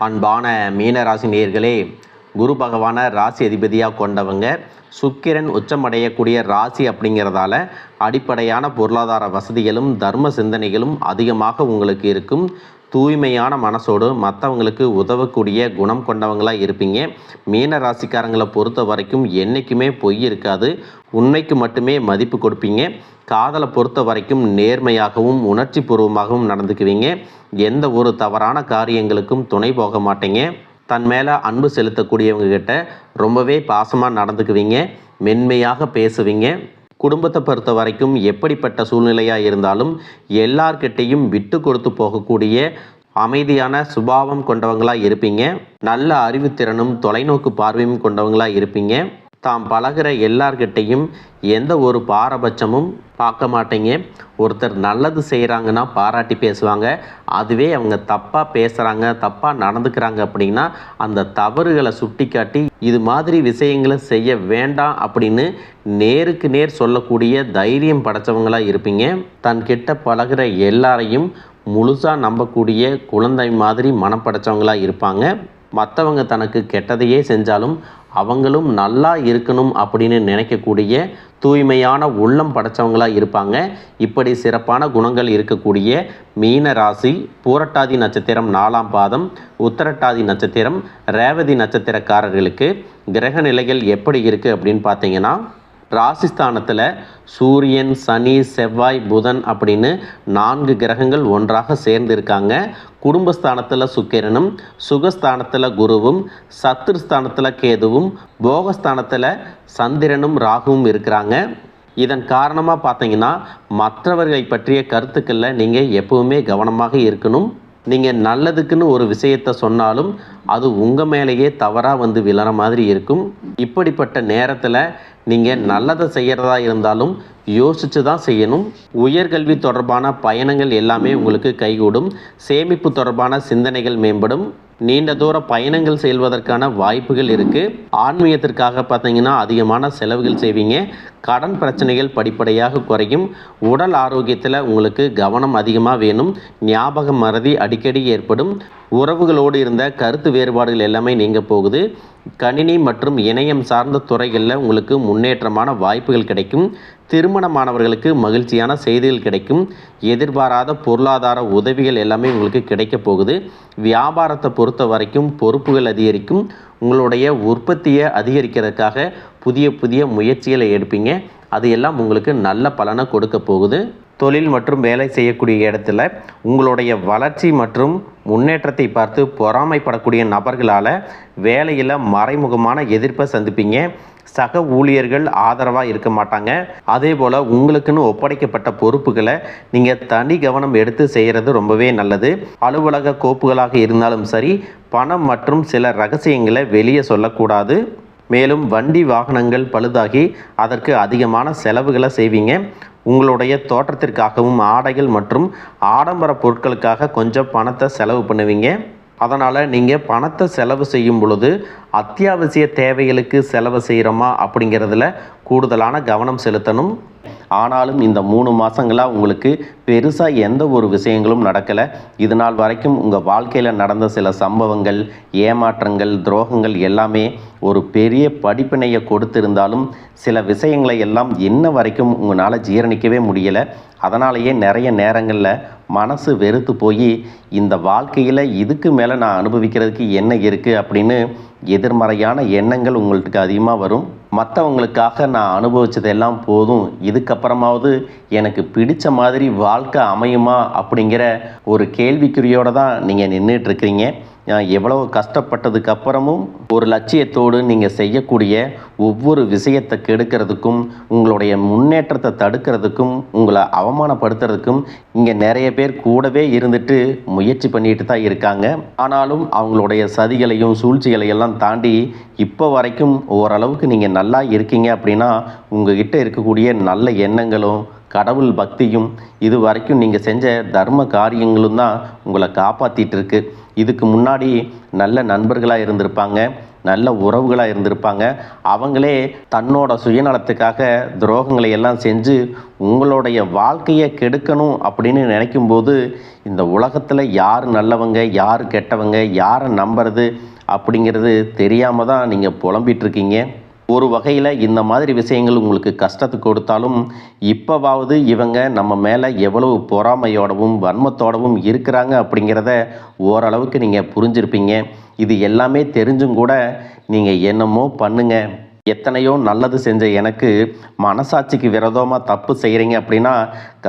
அன்பான மீனராசி நேயர்களே, குரு பகவானை ராசி அதிபதியாக கொண்டவங்க. சுக்கிரன் உச்சமடையக்கூடிய ராசி அப்படிங்கிறதால அடிப்படையான பொருளாதார வசதிகளும் தர்ம சிந்தனைகளும் அதிகமாக உங்களுக்கு இருக்கும். தூய்மையான மனசோடு மற்றவங்களுக்கு உதவக்கூடிய குணம் கொண்டவங்களாக இருப்பீங்க. மீன ராசிக்காரங்களை பொறுத்த வரைக்கும் என்றைக்குமே பொய் இருக்காது, உண்மைக்கு மட்டுமே மதிப்பு கொடுப்பீங்க. காதலை பொறுத்த வரைக்கும் நேர்மையாகவும் உணர்ச்சி பூர்வமாகவும் நடந்துக்குவீங்க. எந்த ஒரு தவறான காரியங்களுக்கும் துணை போக மாட்டீங்க. தன் மேலே அன்பு செலுத்தக்கூடியவங்க கிட்ட ரொம்பவே பாசமாக நடந்துக்குவீங்க, மென்மையாக பேசுவீங்க. குடும்பத்தை பொறுத்த வரைக்கும் எப்படிப்பட்ட சூழ்நிலையாக இருந்தாலும் எல்லார்கிட்டையும் விட்டு கொடுத்து போகக்கூடிய அமைதியான சுபாவம் கொண்டவங்களாக இருப்பீங்க. நல்ல அறிவுத்திறனும் தொலைநோக்கு பார்வையும் கொண்டவங்களாக இருப்பீங்க. தாம் பழகிற எல்லார்கிட்டையும் எந்த ஒரு பாரபட்சமும் பார்க்க மாட்டீங்க. ஒருத்தர் நல்லது செய்கிறாங்கன்னா பாராட்டி பேசுவாங்க. அதுவே அவங்க தப்பாக பேசுகிறாங்க, தப்பாக நடந்துக்கிறாங்க அப்படின்னா அந்த தவறுகளை சுட்டி காட்டி இது மாதிரி விஷயங்களை செய்ய வேண்டாம் அப்படின்னு நேருக்கு நேர் சொல்லக்கூடிய தைரியம் படைத்தவங்களாக இருப்பீங்க. தன்கிட்ட பழகிற எல்லாரையும் முழுசாக நம்பக்கூடிய குழந்தை மாதிரி மனம் படைத்தவங்களாக இருப்பாங்க. மற்றவங்க தனக்கு கெட்டதையே செஞ்சாலும் அவங்களும் நல்லா இருக்கணும் அப்படின்னு நினைக்கக்கூடிய தூய்மையான உள்ளம் படைத்தவங்களாக இருப்பாங்க. இப்படி சிறப்பான குணங்கள் இருக்கக்கூடிய மீன ராசி பூரட்டாதி நட்சத்திரம் 4ஆம் பாதம், உத்திரட்டாதி நட்சத்திரம், ரேவதி நட்சத்திரக்காரர்களுக்கு கிரக நிலைகள் எப்படி இருக்குது அப்படின்னு பார்த்தீங்கன்னா, ராசிஸ்தானத்தில் சூரியன், சனி, செவ்வாய், புதன் அப்படின்னு 4 கிரகங்கள் ஒன்றாக சேர்ந்து இருக்காங்க. குடும்பஸ்தானத்தில் சுக்கிரனும், சுகஸ்தானத்தில் குருவும், சத்துருஸ்தானத்தில் கேதுவும், போகஸ்தானத்தில் சந்திரனும் ராகுவும் இருக்கிறாங்க. இதன் காரணமாக பார்த்தீங்கன்னா மற்றவர்களை பற்றிய கருத்துக்களில் நீங்கள் எப்பவுமே கவனமாக இருக்கணும். நீங்கள் நல்லதுக்குன்னு ஒரு விஷயத்தை சொன்னாலும் அது உங்கள் மேலேயே தவறாக வந்து விழற மாதிரி இருக்கும். இப்படிப்பட்ட நேரத்தில் நீங்கள் நல்லதை செய்கிறதா இருந்தாலும் யோசித்து தான் செய்யணும். உயர்கல்வி தொடர்பான பயணங்கள் எல்லாமே உங்களுக்கு கைகூடும். சேமிப்பு தொடர்பான சிந்தனைகள் மேம்படும். நீண்ட தூர பயணங்கள் செல்வதற்கான வாய்ப்புகள் இருக்குது. ஆன்மீகத்திற்காக பார்த்தீங்கன்னா அதிகமான செலவுகள் செய்வீங்க. கடன் பிரச்சனைகள் படிப்படியாக குறையும். உடல் ஆரோக்கியத்தில் உங்களுக்கு கவனம் அதிகமாக வேணும். ஞாபக மறதி அடிக்கடி ஏற்படும். உறவுகளோடு இருந்த கருத்து வேறுபாடுகள் எல்லாமே நீங்க போகுது. கணினி மற்றும் இணையம் சார்ந்த துறைகளில் உங்களுக்கு முன்னேற்றமான வாய்ப்புகள் கிடைக்கும். திருமணமானவர்களுக்கு மகிழ்ச்சியான செய்திகள் கிடைக்கும். எதிர்பாராத பொருளாதார உதவிகள் எல்லாமே உங்களுக்கு கிடைக்க போகுது. வியாபாரத்தை பொறுத்த வரைக்கும் பொறுப்புகள் அதிகரிக்கும். உங்களுடைய உற்பத்தியை அதிகரிக்கிறதுக்காக புதிய புதிய முயற்சிகளை எடுப்பீங்க. அது எல்லாம் உங்களுக்கு நல்ல பலனை கொடுக்க போகுது. தொழில் மற்றும் வேலை செய்யக்கூடிய இடத்துல உங்களுடைய வளர்ச்சி மற்றும் முன்னேற்றத்தை பார்த்து பொறாமைப்படக்கூடிய நபர்களால் வேலையில் மறைமுகமான எதிர்ப்பை சந்திப்பீங்க. சக ஊழியர்கள் ஆதரவாக இருக்க மாட்டாங்க. அதே போல் உங்களுக்குன்னு ஒப்படைக்கப்பட்ட பொறுப்புகளை நீங்கள் தனி கவனம் எடுத்து செய்கிறது ரொம்பவே நல்லது. அலுவலக கோப்புகளாக இருந்தாலும் சரி, பணம் மற்றும் சில ரகசியங்களை வெளியே சொல்லக்கூடாது. மேலும் வண்டி வாகனங்கள் பழுதாகி அதற்கு அதிகமான செலவுகளை செய்வீங்க. உங்களுடைய தோற்றத்திற்காகவும் ஆடைகள் மற்றும் ஆடம்பர பொருட்களுக்காக கொஞ்சம் பணத்தை செலவு பண்ணுவீங்க. அதனால் நீங்கள் பணத்தை செலவு செய்யும் பொழுது அத்தியாவசிய தேவைகளுக்கு செலவு செய்கிறோமா அப்படிங்கிறதுல கூடுதலான கவனம் செலுத்தணும். ஆனாலும் இந்த 3 மாதங்களாக உங்களுக்கு பெருசாக எந்த ஒரு விஷயங்களும் நடக்கலை. இது நாள் வரைக்கும் உங்கள் வாழ்க்கையில் நடந்த சில சம்பவங்கள், ஏமாற்றங்கள், துரோகங்கள் எல்லாமே ஒரு பெரிய படிப்பினையை கொடுத்திருந்தாலும் சில விஷயங்களை எல்லாம் இன்ன வரைக்கும் உங்களால் ஜீரணிக்கவே முடியலை. அதனாலேயே நிறைய நேரங்களில் மனசு வெறுத்து போய் இந்த வாழ்க்கையில் இதுக்கு மேலே நான் அனுபவிக்கிறதுக்கு என்ன இருக்குது அப்படின்னு எதிர்மறையான எண்ணங்கள் உங்களுக்கு அதிகமாக வரும். மற்றவங்களுக்காக நான் அனுபவித்ததெல்லாம் போதும், இதுக்கப்புறமாவது எனக்கு பிடித்த மாதிரி வாழ்க்கை அமையுமா அப்படிங்கிற ஒரு கேள்விக்குறியோடு தான் நீங்கள் நின்றுட்டுருக்கிறீங்க. எவ்வளவு கஷ்டப்பட்டதுக்கு அப்புறமும் ஒரு லட்சியத்தோடு நீங்கள் செய்யக்கூடிய ஒவ்வொரு விஷயத்தை கெடுக்கிறதுக்கும், உங்களுடைய முன்னேற்றத்தை தடுக்கிறதுக்கும், உங்களை அவமானப்படுத்துறதுக்கும் இங்கே நிறைய பேர் கூடவே இருந்துட்டு முயற்சி பண்ணிட்டு தான் இருக்காங்க. ஆனாலும் அவங்களுடைய சதிகளையும் சூழ்ச்சிகளையெல்லாம் தாண்டி இப்போ வரைக்கும் ஓரளவுக்கு நீங்கள் நல்லா இருக்கீங்க அப்படின்னா உங்ககிட்ட இருக்கக்கூடிய நல்ல எண்ணங்களும் கடவுள் பக்தியும் இது வரைக்கும் நீங்கள் செஞ்ச தர்ம காரியங்களும் தான் உங்களை காப்பாற்றிட்டு இருக்கு. இதுக்கு முன்னாடி நல்ல நண்பர்களாக இருந்திருப்பாங்க, நல்ல உறவுகளாக இருந்திருப்பாங்க. அவங்களே தன்னோட சுயநலத்துக்காக துரோகங்களை எல்லாம் செஞ்சு உங்களுடைய வாழ்க்கையை கெடுக்கணும் அப்படின்னு நினைக்கும்போது இந்த உலகத்தில் யார் நல்லவங்க யார் கெட்டவங்க யாரை நம்புறது அப்படிங்கிறது தெரியாமல் தான் நீங்கள் புலம்பிகிட்ருக்கீங்க. ஒரு வகையில் இந்த மாதிரி விஷயங்கள் உங்களுக்கு கஷ்டத்தை கொடுத்தாலும் இப்போவாவது இவங்க நம்ம மேலே எவ்வளவு பொறாமையோடவும் வன்மத்தோடவும் இருக்கிறாங்க அப்படிங்கிறத ஓரளவுக்கு நீங்கள் புரிஞ்சிருப்பீங்க. இது எல்லாமே தெரிஞ்சும் கூட நீங்கள் என்னமோ பண்ணுங்க, எத்தனையோ நல்லது செஞ்ச எனக்கு மனசாட்சிக்கு விரோதமாக தப்பு செய்கிறீங்க அப்படின்னா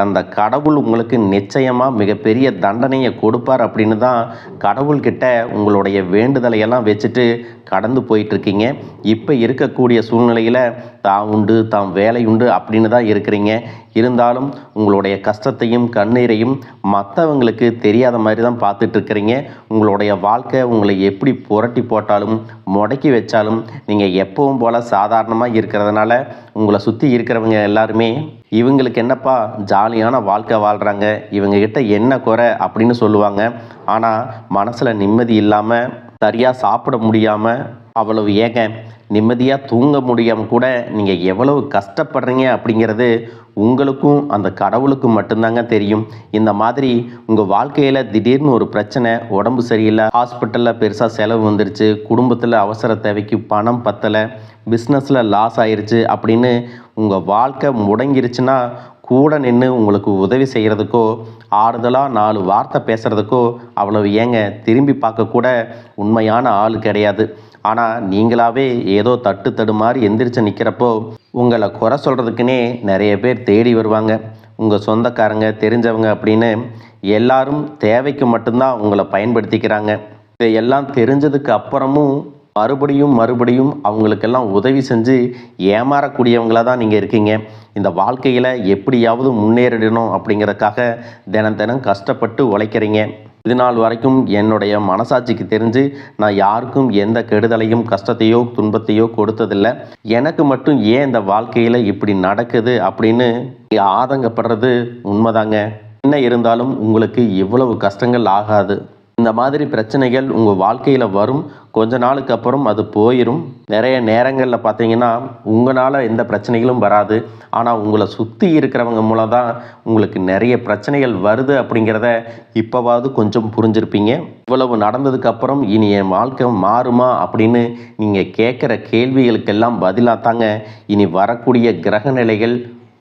அந்த கடவுள் உங்களுக்கு நிச்சயமாக மிகப்பெரிய தண்டனையை கொடுப்பார் அப்படின்னு தான் கடவுள்கிட்ட உங்களுடைய வேண்டுதலையெல்லாம் வச்சுட்டு கடந்து போயிட்டுருக்கீங்க. இப்போ இருக்கக்கூடிய சூழ்நிலையில் தான் உண்டு தாம் வேலை உண்டு அப்படின்னு தான் இருக்கிறீங்க. இருந்தாலும் உங்களுடைய கஷ்டத்தையும் கண்ணீரையும் மற்றவங்களுக்கு தெரியாத மாதிரி தான் பார்த்துட்ருக்கிறீங்க. உங்களுடைய வாழ்க்கை உங்களை எப்படி புரட்டி போட்டாலும் முடக்கி வச்சாலும் நீங்கள் எப்பவும் போல் சாதாரணமாக இருக்கிறதுனால உங்களை சுற்றி இருக்கிறவங்க எல்லாருமே இவங்களுக்கு என்னப்பா ஜாலியான வாழ்க்கை வாழ்கிறாங்க, இவங்ககிட்ட என்ன குறை அப்படின்னு சொல்லுவாங்க. ஆனால் மனசில் நிம்மதி இல்லாமல் சரியாக சாப்பிட முடியாமல் அவ்வளவு ஏங்க நிம்மதியாக தூங்க முடியாமல் கூட நீங்கள் எவ்வளவு கஷ்டப்படுறீங்க அப்படிங்கிறது உங்களுக்கும் அந்த கடவுளுக்கும் மட்டும்தாங்க தெரியும். இந்த மாதிரி உங்கள் வாழ்க்கையில் திடீர்னு ஒரு பிரச்சனை, உடம்பு சரியில்லை, ஹாஸ்பிட்டலில் பெருசாக செலவு வந்துருச்சு, குடும்பத்தில் அவசர தேவைக்கு பணம் பத்தலை, பிஸ்னஸில் லாஸ் ஆயிடுச்சு அப்படின்னு உங்கள் வாழ்க்கை முடங்கிருச்சுன்னா கூட நின்று உங்களுக்கு உதவி செய்கிறதுக்கோ ஆறுதலாக 4 வார்த்தை பேசுகிறதுக்கோ அவ்வளவு ஏங்க திரும்பி பார்க்கக்கூட உண்மையான ஆள் கிடையாது. ஆனால் நீங்களாவே ஏதோ தட்டு தடுமாறி எந்திரிச்சு நிற்கிறப்போ உங்களை குறை சொல்கிறதுக்குன்னே நிறைய பேர் தேடி வருவாங்க. உங்கள் சொந்தக்காரங்க தெரிஞ்சவங்க அப்படின்னு எல்லாரும் தேவைக்கு மட்டும்தான் உங்களை பயன்படுத்திக்கிறாங்க. இதையெல்லாம் தெரிஞ்சதுக்கு அப்புறமும் மறுபடியும் அவங்களுக்கெல்லாம் உதவி செஞ்சு ஏமாறக்கூடியவங்களாக தான் நீங்கள் இருக்கீங்க. இந்த வாழ்க்கையில் எப்படியாவது முன்னேறிடணும் அப்படிங்கிறதுக்காக தினம் கஷ்டப்பட்டு உழைக்கிறீங்க. இது நாள் வரைக்கும் என்னுடைய மனசாட்சிக்கு தெரிஞ்சு நான் யாருக்கும் எந்த கெடுதலையும் கஷ்டத்தையோ துன்பத்தையோ கொடுத்ததில்லை. எனக்கு மட்டும் ஏன் இந்த வாழ்க்கையில் இப்படி நடக்குது அப்படின்னு ஆதங்கப்படுறது உண்மைதாங்க. என்ன இருந்தாலும் உங்களுக்கு இவ்வளவு கஷ்டங்கள் ஆகாது. இந்த மாதிரி பிரச்சனைகள் உங்கள் வாழ்க்கையில் வரும், கொஞ்ச நாளுக்கு அப்புறம் அது போயிடும். நிறைய நேரங்களில் பார்த்தீங்கன்னா உங்களால் எந்த பிரச்சனைகளும் வராது, ஆனால் உங்களை சுற்றி இருக்கிறவங்க மூலம் தான் உங்களுக்கு நிறைய பிரச்சனைகள் வருது அப்படிங்கிறத இப்போவாவது கொஞ்சம் புரிஞ்சிருப்பீங்க. இவ்வளவு நடந்ததுக்கப்புறம் இனி என் வாழ்க்கை மாறுமா அப்படின்னு நீங்கள் கேட்குற கேள்விகளுக்கெல்லாம் பதிலாக தாங்க இனி வரக்கூடிய கிரக நிலைகள்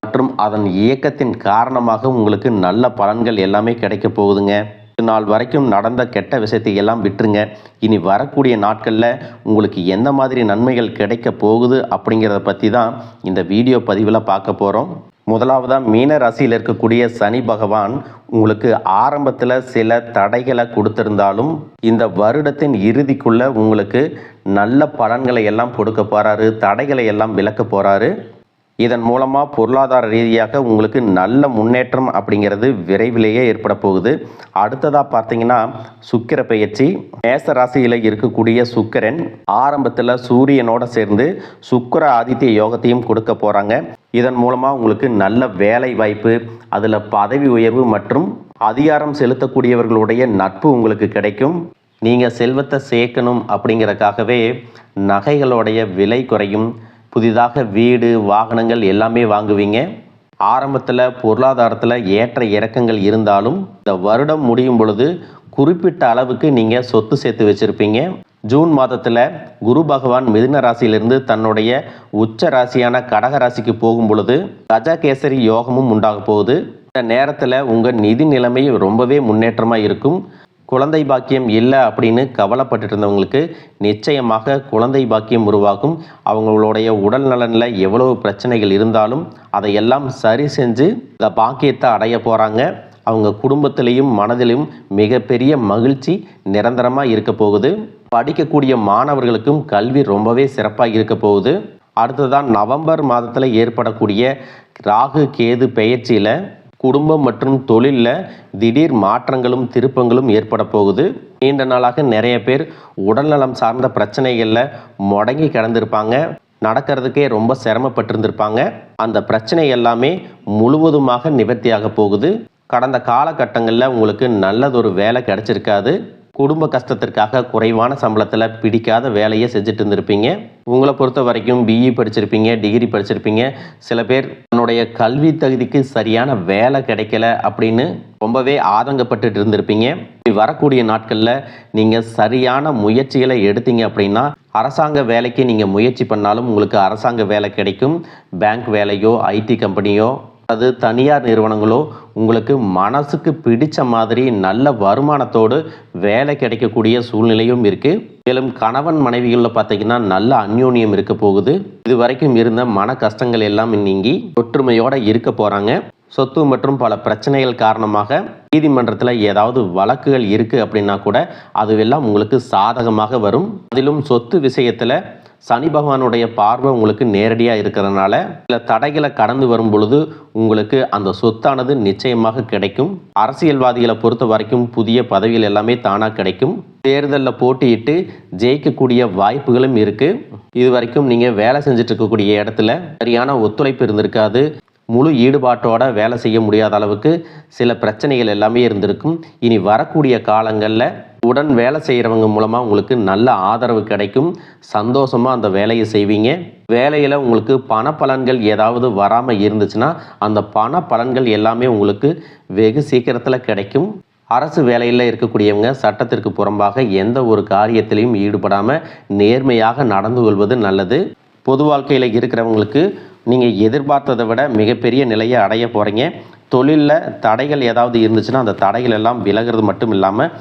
மற்றும் அதன் இயக்கத்தின் காரணமாக உங்களுக்கு நல்ல பலன்கள் எல்லாமே கிடைக்க போகுதுங்க. இது நாள் வரைக்கும் நடந்த கெட்ட விஷயத்தை எல்லாம் விட்டுருங்க. இனி வரக்கூடிய நாட்களில் உங்களுக்கு எந்த மாதிரி நன்மைகள் கிடைக்க போகுது அப்படிங்கிறத பற்றி தான் இந்த வீடியோ பதிவில் பார்க்க போகிறோம். முதலாவதாக மீன ராசியில் இருக்கக்கூடிய சனி பகவான் உங்களுக்கு ஆரம்பத்தில் சில தடைகளை கொடுத்திருந்தாலும் இந்த வருடத்தின் இறுதிக்குள்ளே உங்களுக்கு நல்ல பலன்களை எல்லாம் கொடுக்க போகிறாரு, தடைகளை எல்லாம் விலக்க போகிறாரு. இதன் மூலமாக பொருளாதார ரீதியாக உங்களுக்கு நல்ல முன்னேற்றம் அப்படிங்கிறது விரைவிலேயே ஏற்பட போகுது. அடுத்ததாக பார்த்தீங்கன்னா சுக்கிர பெயர்ச்சி. மேச ராசியில் இருக்கக்கூடிய சுக்கிரன் ஆரம்பத்தில் சூரியனோட சேர்ந்து சுக்கிர ஆதித்ய யோகத்தையும் கொடுக்க போகிறாங்க. இதன் மூலமாக உங்களுக்கு நல்ல வேலை வாய்ப்பு, அதில் பதவி உயர்வு மற்றும் அதிகாரம் செலுத்தக்கூடியவர்களுடைய நட்பு உங்களுக்கு கிடைக்கும். நீங்கள் செல்வத்தை சேர்க்கணும் அப்படிங்கிறதுக்காகவே நகைகளுடைய விலை குறையும், புதிதாக வீடு வாகனங்கள் எல்லாமே வாங்குவீங்க. ஆரம்பத்தில் பொருளாதாரத்தில் ஏற்ற இறக்கங்கள் இருந்தாலும் இந்த வருடம் முடியும் பொழுது குறிப்பிட்ட அளவுக்கு நீங்கள் சொத்து சேர்த்து வச்சுருப்பீங்க. ஜூன் மாதத்தில் குரு பகவான் மிதுன ராசியிலிருந்து தன்னுடைய உச்ச ராசியான கடக ராசிக்கு போகும் பொழுது கஜகேசரி யோகமும் உண்டாக போகுது. இந்த நேரத்தில் உங்கள் நிதி நிலைமை ரொம்பவே முன்னேற்றமாக இருக்கும். குழந்தை பாக்கியம் இல்லை அப்படின்னு கவலைப்பட்டு இருந்தவங்களுக்கு நிச்சயமாக குழந்தை பாக்கியம் உருவாகும். அவங்களுடைய உடல் நலனில் எவ்வளவு பிரச்சனைகள் இருந்தாலும் அதையெல்லாம் சரி செஞ்சு இந்த பாக்கியத்தை அடைய போகிறாங்க. அவங்க குடும்பத்திலையும் மனதிலும் மிகப்பெரிய மகிழ்ச்சி நிரந்தரமாக இருக்க போகுது. படிக்கக்கூடிய மாணவர்களுக்கும் கல்வி ரொம்பவே சிறப்பாக இருக்க போகுது. அடுத்ததான் நவம்பர் மாதத்தில் ஏற்படக்கூடிய ராகு கேது பெயர்ச்சியில் குடும்பம் மற்றும் தொழிலில் திடீர் மாற்றங்களும் திருப்பங்களும் ஏற்பட போகுது. நீண்ட நாளாக நிறைய பேர் உடல்நலம் சார்ந்த பிரச்சனைகளில் முடங்கி கிடந்திருப்பாங்க, நடக்கிறதுக்கே ரொம்ப சிரமப்பட்டிருந்திருப்பாங்க. அந்த பிரச்சனை எல்லாமே முழுவதுமாக நிவர்த்தியாக போகுது. கடந்த காலகட்டங்களில் உங்களுக்கு நல்லதொரு வேலை கிடைச்சிருக்காது. குடும்ப கஷ்டத்திற்காக குறைவான சம்பளத்தில் பிடிக்காத வேலையை செஞ்சுட்டு இருந்திருப்பீங்க. உங்களை பொறுத்த வரைக்கும் பிஇ படிச்சிருப்பீங்க, டிகிரி படிச்சிருப்பீங்க. சில பேர் தன்னுடைய கல்வி தகுதிக்கு சரியான வேலை கிடைக்கல அப்படின்னு ரொம்பவே ஆதங்கப்பட்டு இருந்திருப்பீங்க. வரக்கூடிய நாட்களில் நீங்கள் சரியான முயற்சிகளை எடுத்தீங்க அப்படின்னா அரசாங்க வேலைக்கு நீங்கள் முயற்சி பண்ணாலும் உங்களுக்கு அரசாங்க வேலை கிடைக்கும். பேங்க் வேலையோ, ஐடி கம்பெனியோ, அது தனியார் நிறுவனங்களோ உங்களுக்கு மனசுக்கு பிடிச்ச மாதிரி நல்ல வருமானத்தோடு வேலை கிடைக்கக்கூடிய சூழ்நிலையும் இருக்குது. மேலும் கணவன் மனைவிகளில் பார்த்தீங்கன்னா நல்ல அந்யோன்யம் இருக்க போகுது. இது வரைக்கும் இருந்த மன கஷ்டங்கள் எல்லாம் நீங்கி ஒற்றுமையோடு இருக்க போகிறாங்க. சொத்து மற்றும் பல பிரச்சனைகள் காரணமாக நீதிமன்றத்தில் ஏதாவது வழக்குகள் இருக்குது அப்படின்னா கூட அதுவெல்லாம் உங்களுக்கு சாதகமாக வரும். அதிலும் சொத்து விஷயத்தில் சனி பகவானுடைய பார்வை உங்களுக்கு நேரடியாக இருக்கிறதுனால சில தடைகளை கடந்து வரும் பொழுது உங்களுக்கு அந்த சொத்தானது நிச்சயமாக கிடைக்கும். அரசியல்வாதிகளை பொறுத்த வரைக்கும் புதிய பதவிகள் எல்லாமே தானாக கிடைக்கும். தேர்தலில் போட்டியிட்டு ஜெயிக்கக்கூடிய வாய்ப்புகளும் இருக்குது. இது வரைக்கும் நீங்கள் வேலை செஞ்சுட்டு இருக்கக்கூடிய இடத்துல சரியான ஒத்துழைப்பு இருந்திருக்காது. முழு ஈடுபாட்டோட வேலை செய்ய முடியாத அளவுக்கு சில பிரச்சனைகள் எல்லாமே இருந்திருக்கும். இனி வரக்கூடிய காலங்களில் உடன் வேலை செய்கிறவங்க மூலமாக உங்களுக்கு நல்ல ஆதரவு கிடைக்கும். சந்தோஷமாக அந்த வேலையை செய்வீங்க. வேலையில் உங்களுக்கு பண பலன்கள் ஏதாவது வராமல் இருந்துச்சுன்னா அந்த பண பலன்கள் எல்லாமே உங்களுக்கு வெகு சீக்கிரத்தில் கிடைக்கும். அரசு வேலையில் இருக்கக்கூடியவங்க சட்டத்திற்கு புறம்பாக எந்த ஒரு காரியத்திலையும் ஈடுபடாமல் நேர்மையாக நடந்து கொள்வது நல்லது. பொது வாழ்க்கையில் இருக்கிறவங்களுக்கு நீங்கள் எதிர்பார்த்ததை விட மிகப்பெரிய நிலையை அடைய போகிறீங்க. தொழிலில் தடைகள் ஏதாவது இருந்துச்சுன்னா அந்த தடைகள் எல்லாம் விலகிறது மட்டும் இல்லாமல்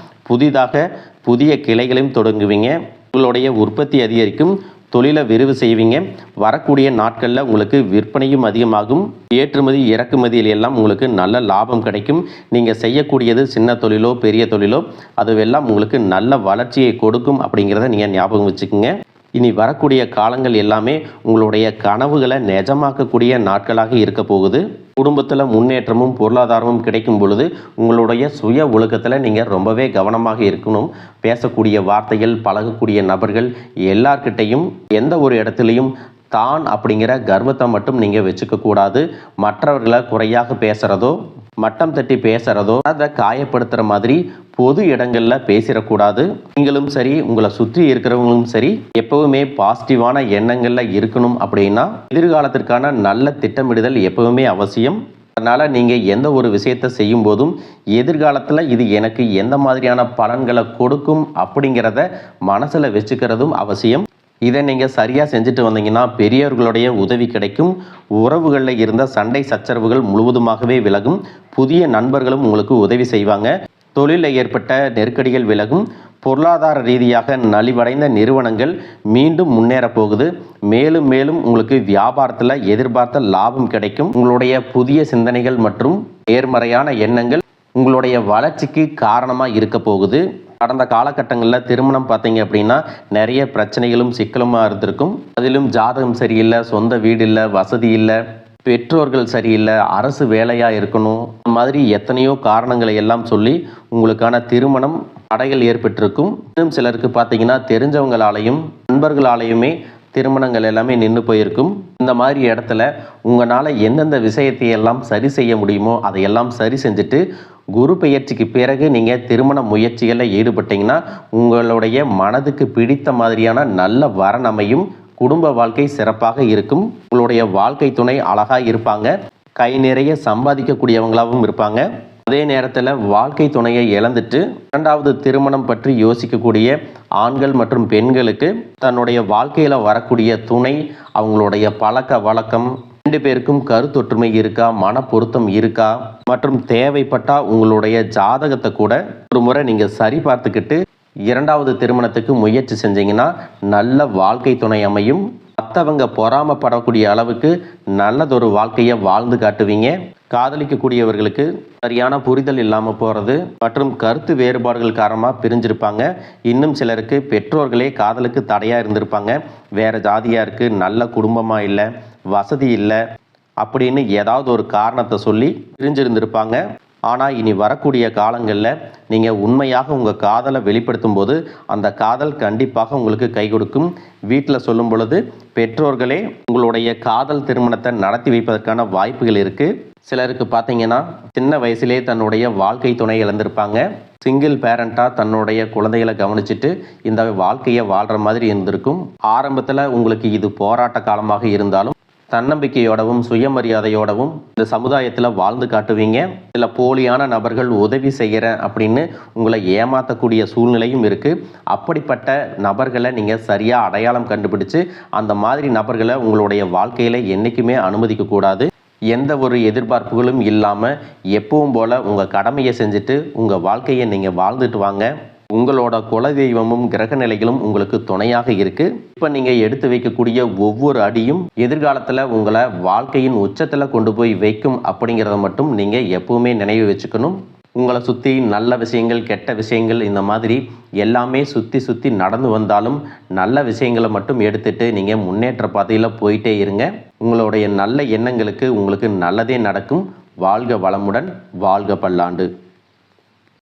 புதிய கிளைகளையும் தொடங்குவீங்க. உங்களுடைய உற்பத்தி அதிகரிக்கும். தொழிலை விரிவு செய்வீங்க. வரக்கூடிய நாட்களில் உங்களுக்கு விற்பனையும் அதிகமாகும். ஏற்றுமதி இறக்குமதியில் எல்லாம் உங்களுக்கு நல்ல லாபம் கிடைக்கும். நீங்கள் செய்யக்கூடியது சின்ன தொழிலோ பெரிய தொழிலோ அதுவெல்லாம் உங்களுக்கு நல்ல வளர்ச்சியை கொடுக்கும் அப்படிங்கிறத நீங்கள் ஞாபகம் வச்சுக்கோங்க. இனி வரக்கூடிய காலங்கள் எல்லாமே உங்களுடைய கனவுகளை நிஜமாக்கக்கூடிய நாட்களாக இருக்க போகுது. குடும்பத்தில் முன்னேற்றமும் பொருளாதாரமும் கிடைக்கும் பொழுது உங்களுடைய சுய ஒழுக்கத்தில் நீங்கள் ரொம்பவே கவனமாக இருக்கணும். பேசக்கூடிய வார்த்தைகள், பழகக்கூடிய நபர்கள் எல்லார்கிட்டையும் எந்த ஒரு இடத்துலையும் தான் அப்படிங்கிற கர்வத்தை மட்டும் நீங்கள் வச்சுக்க கூடாது. மற்றவர்களை குறையாக பேசுகிறதோ, மட்டம் தட்டி பேசுகிறதோ, அதை காயப்படுத்துகிற மாதிரி பொது இடங்களில் பேசிடக்கூடாது. நீங்களும் சரி, உங்களை சுற்றி இருக்கிறவங்களும் சரி, எப்பவுமே பாசிட்டிவான எண்ணங்களில் இருக்கணும். அப்படின்னா எதிர்காலத்திற்கான நல்ல திட்டமிடுதல் எப்பவுமே அவசியம். அதனால் நீங்கள் எந்த ஒரு விஷயத்தை செய்யும் போதும் எதிர்காலத்தில் இது எனக்கு எந்த மாதிரியான பலன்களை கொடுக்கும் அப்படிங்கிறத மனசில் வச்சுக்கிறதும் அவசியம். இதை நீங்கள் சரியாக செஞ்சுட்டு வந்தீங்கன்னா பெரியவர்களுடைய உதவி கிடைக்கும். உறவுகளில் இருந்த சண்டை சச்சரவுகள் முழுவதுமாகவே விலகும். புதிய நண்பர்களும் உங்களுக்கு உதவி செய்வாங்க. தொழிலில் ஏற்பட்ட நெருக்கடிகள் விலகும். பொருளாதார ரீதியாக நலிவடைந்த நிறுவனங்கள் மீண்டும் முன்னேற போகுது. மேலும் மேலும் உங்களுக்கு வியாபாரத்தில் எதிர்பார்த்த லாபம் கிடைக்கும். உங்களுடைய புதிய சிந்தனைகள் மற்றும் நேர்மறையான எண்ணங்கள் உங்களுடைய வளர்ச்சிக்கு காரணமாக இருக்க போகுது. கடந்த காலகட்டங்களில் திருமணம் பார்த்தீங்க அப்படின்னா நிறைய பிரச்சனைகளும் சிக்கலுமாக இருந்திருக்கும். அதிலும் ஜாதகம் சரியில்லை, சொந்த வீடு இல்லை, வசதி இல்லை, பெற்றோர்கள் சரியில்லை, அரசு வேலையாக இருக்கணும், இந்த மாதிரி எத்தனையோ காரணங்களை எல்லாம் சொல்லி உங்களுக்கான திருமணம் தடைகள் ஏற்பட்டிருக்கும். இன்னும் சிலருக்கு பார்த்தீங்கன்னா தெரிஞ்சவங்களாலையும் நண்பர்களாலையுமே திருமணங்கள் எல்லாமே நின்று போயிருக்கும். இந்த மாதிரி இடத்துல உங்களால் எந்தெந்த விஷயத்தை எல்லாம் சரி செய்ய முடியுமோ அதையெல்லாம் சரி செஞ்சுட்டு குரு பெயர்ச்சிக்கு பிறகு நீங்கள் திருமண முயற்சிகளில் ஈடுபட்டீங்கன்னா உங்களுடைய மனதுக்கு பிடித்த மாதிரியான நல்ல வரன் அமையும். குடும்ப வாழ்க்கை சிறப்பாக இருக்கும். உங்களுடைய வாழ்க்கை துணை அழகாக இருப்பாங்க. கை நிறைய சம்பாதிக்கக்கூடியவங்களாகவும் இருப்பாங்க. அதே நேரத்தில் வாழ்க்கை துணையை இழந்துட்டு இரண்டாவது திருமணம் பற்றி யோசிக்கக்கூடிய ஆண்கள் மற்றும் பெண்களுக்கு தன்னுடைய வாழ்க்கையில் வரக்கூடிய துணை, அவங்களுடைய பழக்க வழக்கம், ரெண்டு பேருக்கும் கருத்தொற்றுமை இருக்கா, மன பொருத்தம் இருக்கா, மற்றும் தேவைப்பட்டால் உங்களுடைய ஜாதகத்தை கூட ஒரு முறை நீங்கள் சரி பார்த்துக்கிட்டு இரண்டாவது திருமணத்துக்கு முயற்சி செஞ்சீங்கன்னா நல்ல வாழ்க்கை துணை அமையும். மற்றவங்க பொறாமப்படக்கூடிய அளவுக்கு நல்லதொரு வாழ்க்கையை வாழ்ந்து காட்டுவீங்க. காதலிக்கக்கூடியவர்களுக்கு சரியான புரிதல் இல்லாமல் போகிறது மற்றும் கருத்து வேறுபாடுகள் காரணமாக பிரிஞ்சிருப்பாங்க. இன்னும் சிலருக்கு பெற்றோர்களே காதலுக்கு தடையாக இருந்திருப்பாங்க. வேறு ஜாதியாக இருக்குது, நல்ல குடும்பமாக இல்லை, வசதி இல்லை அப்படின்னு ஏதாவது ஒரு காரணத்தை சொல்லி பிரிஞ்சிருந்திருப்பாங்க. ஆனால் இனி வரக்கூடிய காலங்களில் நீங்கள் உண்மையாக உங்கள் காதலை வெளிப்படுத்தும் போது அந்த காதல் கண்டிப்பாக உங்களுக்கு கை கொடுக்கும். வீட்டில் சொல்லும் பொழுது பெற்றோர்களே உங்களுடைய காதல் திருமணத்தை நடத்தி வைப்பதற்கான வாய்ப்புகள் இருக்குது. சிலருக்கு பார்த்தீங்கன்னா சின்ன வயசுலேயே தன்னுடைய வாழ்க்கை துணை இழந்திருப்பாங்க. சிங்கிள் பேரண்ட்டாக தன்னுடைய குழந்தைகளை கவனிச்சுட்டு இந்த வாழ்க்கையை வாழ்கிற மாதிரி இருந்திருக்கும். ஆரம்பத்தில் உங்களுக்கு இது போராட்ட காலமாக இருந்தாலும் தன்னம்பிக்கையோடவும் சுயமரியாதையோடவும் இந்த சமுதாயத்தில் வாழ்ந்து காட்டுவீங்க. சில போலியான நபர்கள் உதவி செய்கிறேன் அப்படின்னு உங்களை ஏமாற்றக்கூடிய சூழ்நிலையும் இருக்குது. அப்படிப்பட்ட நபர்களை நீங்கள் சரியாக அடையாளம் கண்டுபிடிச்சு அந்த மாதிரி நபர்களை உங்களுடைய வாழ்க்கையில் என்றைக்குமே அனுமதிக்கக்கூடாது. எந்த ஒரு எதிர்பார்ப்புகளும் இல்லாமல் எப்பவும் போல் உங்கள் கடமையை செஞ்சுட்டு உங்கள் வாழ்க்கையை நீங்கள் வாழ்ந்துட்டு வாங்க. உங்களோட குலதெய்வமும் கிரக நிலைகளும் உங்களுக்கு துணையாக இருக்குது. இப்போ நீங்கள் எடுத்து வைக்கக்கூடிய ஒவ்வொரு அடியும் எதிர்காலத்தில் உங்களை வாழ்க்கையின் உச்சத்தில் கொண்டு போய் வைக்கும் அப்படிங்கிறத மட்டும் நீங்கள் எப்பவுமே நினைவு வச்சுக்கணும். உங்களை சுற்றி நல்ல விஷயங்கள் கெட்ட விஷயங்கள் இந்த மாதிரி எல்லாமே சுற்றி நடந்து வந்தாலும் நல்ல விஷயங்களை மட்டும் எடுத்துட்டு நீங்கள் முன்னேற்ற பாதையில் போயிட்டே இருங்க. உங்களுடைய நல்ல எண்ணங்களுக்கு உங்களுக்கு நல்லதே நடக்கும். வாழ்க வளமுடன், வாழ்க பல்லாண்டு.